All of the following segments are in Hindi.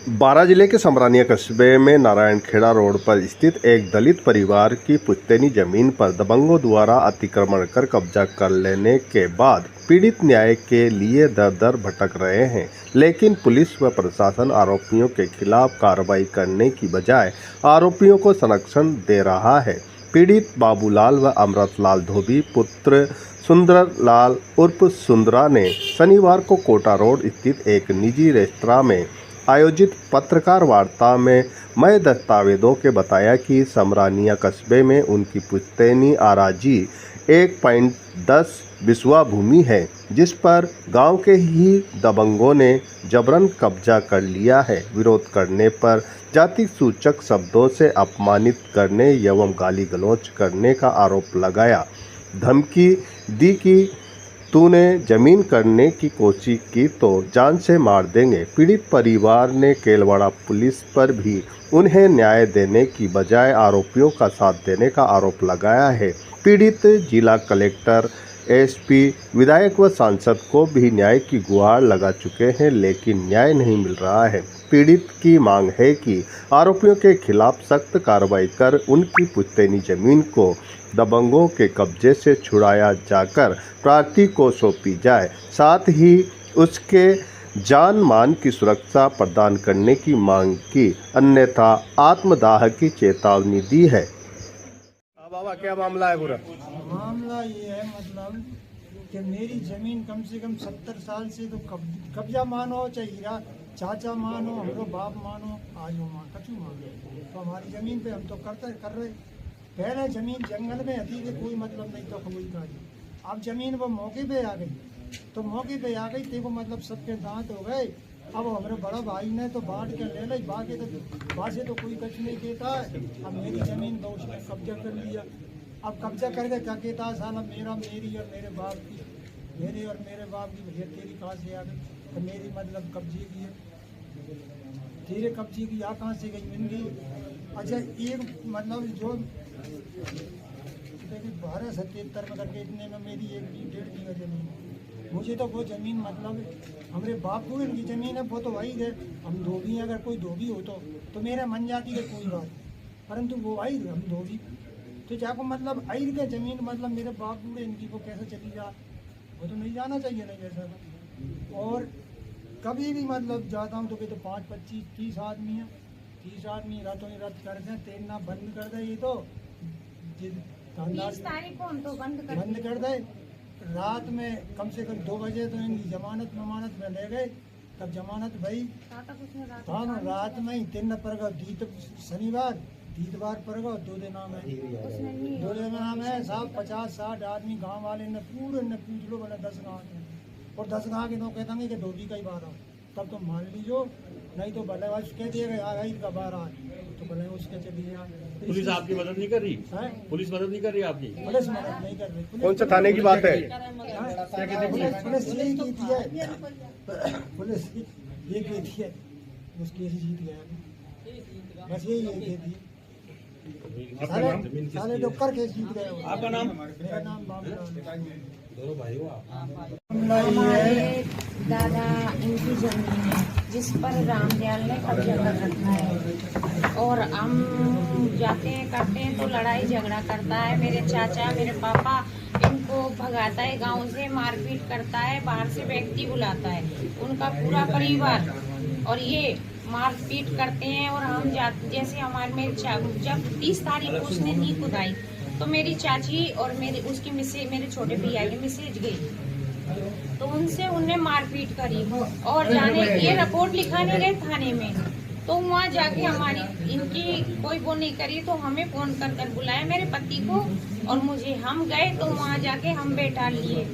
बारां जिले के समरानिया कस्बे में नारायणखेड़ा रोड पर स्थित एक दलित परिवार की पुश्तैनी जमीन पर दबंगों द्वारा अतिक्रमण कर कब्जा कर लेने के बाद पीड़ित न्याय के लिए दर दर भटक रहे हैं, लेकिन पुलिस व प्रशासन आरोपियों के खिलाफ कार्रवाई करने की बजाय आरोपियों को संरक्षण दे रहा है। पीड़ित बाबूलाल व अमृतलाल धोबी पुत्र सुंदरलाल उर्फ सुंदरा ने शनिवार को कोटा रोड स्थित एक निजी रेस्तरां में आयोजित पत्रकार वार्ता में मय दस्तावेजों के बताया कि समरानिया कस्बे में उनकी पुश्तैनी आराजी 1.10 बिस्वा भूमि है, जिस पर गांव के ही दबंगों ने जबरन कब्जा कर लिया है। विरोध करने पर जाति सूचक शब्दों से अपमानित करने एवं गाली गलौज करने का आरोप लगाया। धमकी दी कि तूने जमीन करने की कोशिश की तो जान से मार देंगे। पीड़ित परिवार ने केलवाड़ा पुलिस पर भी उन्हें न्याय देने की बजाय आरोपियों का साथ देने का आरोप लगाया है। पीड़ित जिला कलेक्टर, एसपी, विधायक व सांसद को भी न्याय की गुहार लगा चुके हैं, लेकिन न्याय नहीं मिल रहा है। पीड़ित की मांग है कि आरोपियों के खिलाफ सख्त कार्रवाई कर उनकी पुश्तैनी जमीन को दबंगों के कब्जे से छुड़ाया जाकर प्रार्थी को सौंपी जाए, साथ ही उसके जान मान की सुरक्षा प्रदान करने की मांग की, अन्यथा आत्मदाह की चेतावनी दी है। बाबा, क्या मामला है? पूरा मामला ये है मतलब कि मेरी ज़मीन कम से कम 70 साल से तो कब्जा मानो, चाहे चाचा मानो, हमको बाप मानो, आज वो कचू मानो, तो हमारी ज़मीन पे हम तो कर रहे। पहले ज़मीन जंगल में थी कि कोई मतलब नहीं तो कोई का। अब ज़मीन वो मौके पे आ गई, तो मौके पे आ गई देखो मतलब सबके दांत हो गए। अब हमारे बड़ा भाई ने तो बांट के ले ली, बाकी तो बासे तो कोई कुछ नहीं देता है। अब मेरी ज़मीन तो उसने कब्जा कर लिया। अब कब्जा करके क्या कहता है साला मेरा, मेरी और मेरे बाप की, मेरे और मेरे बाप की भैया तेरी कहाँ से आ गई? तो मेरी मतलब कब्जे की है, तेरे कब्जे की आ कहाँ से गई? मिल गई। अच्छा एक मतलब जो 1277 में करके इतने में मेरी 1.5 बीघा जमीन है। मुझे तो वो ज़मीन मतलब हमारे बाप को इनकी ज़मीन है, वो तो वही है। हम धोबी हैं, अगर कोई धोबी हो तो मेरे मन जाती है कोई बात, परंतु वो आई हम धोबी तो जाको मतलब आई के ज़मीन मतलब मेरे बाप बूढ़े इनकी को कैसे चली जा, वो तो नहीं जाना चाहिए नहीं वैसा। और कभी भी मतलब जाता हूँ तो 5, 25, 30 आदमी हैं, 30 आदमी रातों रात कर दें, तेलना बंद कर दे। ये तो 30 तारीख को हम तो बंद कर दे। रात में कम से कम 2 बजे तो इनकी जमानत में ले गए, तब जमानत भाई रात में ही 3 पर शनिवार दीतवार पर 2 दिन नाम है साहब 50-60 आदमी गांव वाले ने पूरे ने पूछ लो बोले 10 गाँव के, और 10 गाँव के लोग कहते हैं कि धोबी का ही बार आओ, तब तो मान लीजिए, नहीं तो भले कह दिएगा का बार आ तो भले उसके चलिए। पुलिस आपकी मदद नहीं कर रही है? पुलिस मदद नहीं कर रही आपकी? पुलिस मदद नहीं कर रही। कौन सा थाने की बात है? पुलिस यही की थी, पुलिस ये की थी, उसकी जीत गया, बस यही थी। साले डॉक्टर केस जीत गए। आपका नाम? मेरा नाम बाबूलाल। दोनों भाई हो आप? हमारे दादा इनकी जमीन है जिस पर रामदयाल ने कब्जा कर रखा है, और हम जाते हैं करते हैं तो लड़ाई झगड़ा करता है। मेरे चाचा, मेरे पापा इनको भगाता है, गांव से मारपीट करता है, बाहर से व्यक्ति बुलाता है, उनका पूरा परिवार, और ये मारपीट करते हैं। और हम जैसे हमारे में जब 30 तारीख को उसने नींद खुदाई तो मेरी चाची और उसकी मिसेज, मेरे छोटे भैया की मिसेज गई, तो उनसे उनने मारपीट करी, और जाने ये रिपोर्ट लिखाने गए थाने में, तो वहाँ जाके हमारी इनकी कोई वो नहीं करी, तो हमें फोन कर बुलाया मेरे पति को और मुझे। हम गए तो वहाँ जाके हम बैठा लिए,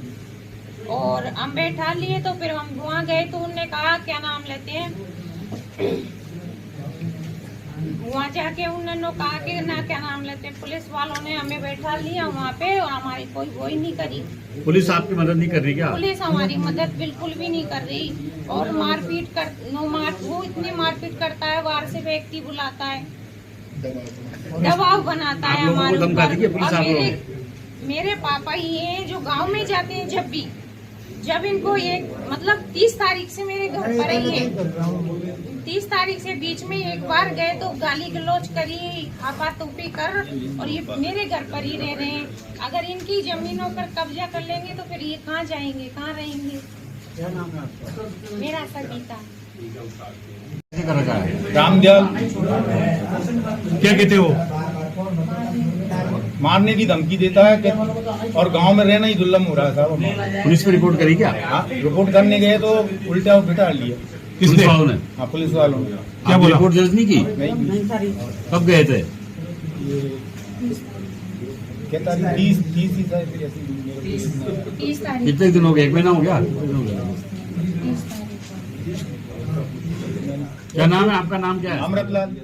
और हम बैठा लिए तो फिर हम वहाँ गए तो उनने कहा क्या नाम लेते हैं, वहाँ जाके उन्होंने कहा कि ना क्या नाम लेते, पुलिस वालों ने हमें बैठा लिया वहाँ पे, और हमारी कोई वो ही नहीं करी। पुलिस आपकी मदद नहीं कर रही क्या? पुलिस हमारी मदद बिल्कुल भी नहीं कर रही, और मारपीट वो इतनी मारपीट करता है, बाहर से व्यक्ति बुलाता है, दबाव बनाता है हमारे ऊपर। मेरे पापा ही हैं जो गांव में जाते हैं, जब इनको एक मतलब 30 तारीख से मेरे घर पर ही है, 30 तारीख से बीच में एक बार गए तो गाली गलौज करी, हापा तूपी कर, और ये मेरे घर पर ही रह रहे हैं। अगर इनकी जमीनों पर कब्जा कर लेंगे तो फिर ये कहाँ जाएंगे, कहाँ रहेंगे। क्या नाम है आपका? मेरा सगीता। रामदयाल क्या कहते हो, मारने की धमकी देता है और गांव में रहना ही दुर्लभ हो रहा है साहब। पुलिस पे रिपोर्ट करी क्या? हाँ, रिपोर्ट करने गए तो उल्टा बिठा लिया। पुलिस वालों ने? हाँ, पुलिस वालों ने। क्या बोला? रिपोर्ट दर्ज नहीं की? नहीं। कब गए थे? कहता 30 तारीख। 30 तारीख। कितने दिन हो गए? 1 महीना हो गया? 30 तारीख। क्या नाम है आपका? नाम क्या है? अमृतलाल।